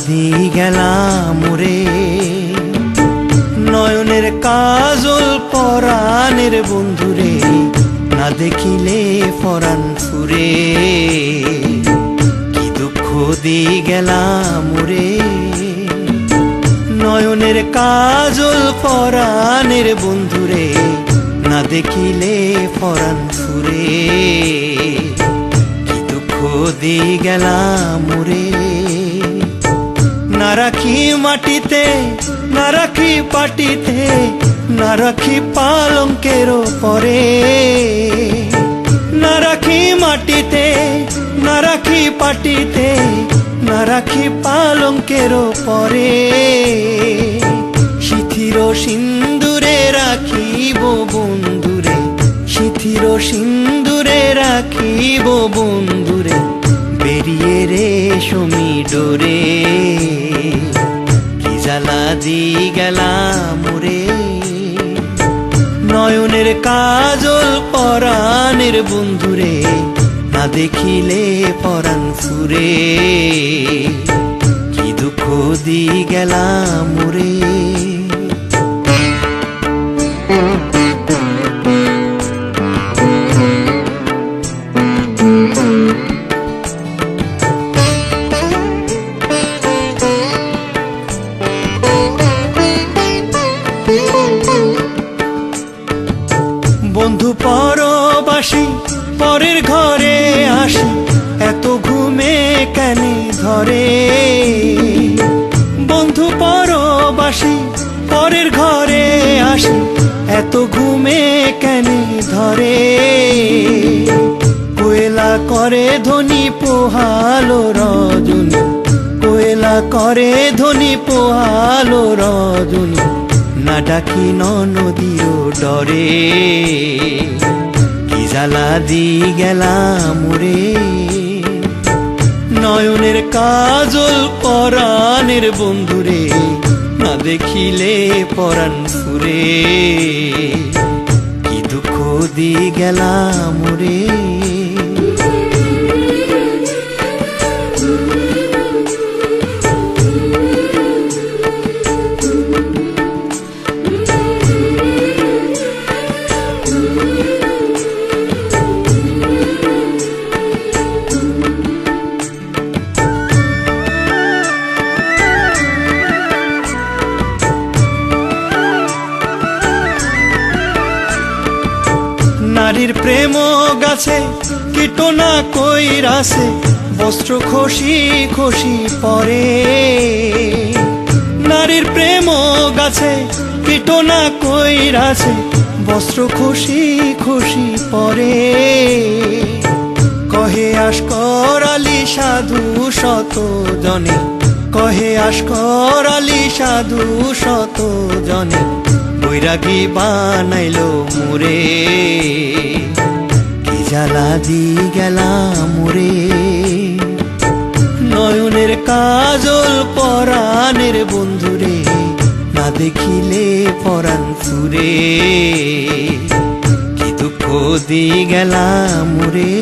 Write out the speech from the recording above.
দি গেলাম রে, নয়নের কাজল পরাণের বন্ধুরে, না দেখিলে পরাণ ফুরে। কি দুঃখ দি গেলাম রে, নয়নের কাজল পরাণের বন্ধুরে, না দেখিলে পরাণ ফুরে। কি দুঃখ দি গেলাম রে, না রাখি মাটিতে, না রাখি পাটিতে, না রাখি পালঙ্কের পরে। না রাখি মাটিতে, না রাখি পাটিতে, না রাখি পালঙ্কের পরে। শিথির সিন্দুরে রাখিব বন্ধুরে, শিথির সিন্দুরে রাখিব বন্ধুরে, বেরিয়ে রেশমি ডোরে। কি জ্বালা দি গেলাম রে, নয়নের কাজল পরাণের বন্ধুরে, না দেখিলে পরাণ ফুরে। কি দুঃখ দি গেলাম রে। বন্ধু পরবাসী পরের ঘরে আসি, এত ঘুমে কেন ধরে। বন্ধু পরবাসী পরের ঘরে আসি, এত ঘুমে কেন ধরে। কোয়েলা করে ধ্বনি পোহালো রজনী, কোয়েলা করে ধ্বনি পোহালো রজনী, না ডাকি নদীও ডরে। কি জ্বালা দি গেলাম রে, নয়নের কাজল পরাণের বন্ধুরে, না দেখিলে পরাণ ফুরে। কি দুঃখ দি গেলাম রে। নারীর প্রেম গাছে কীটনা কইরাছে, বস্ত্র খসি খসি পরে। নারীর প্রেম গাছে কীটনা কইরাছে, বস্ত্র খসি খসি পরে। কহে আশকর আলী সাধু শত জনে, কহে আশকর আলী সাধু শত জনে, বৈরাগী বানাইলো মুরে। কি জ্বালা দি গেলাম রে, নয়নের কাজল পরাণের বন্ধুরে, না দেখিলে পরাণ ফুরে। কি দুঃখ দি গেলাম রে।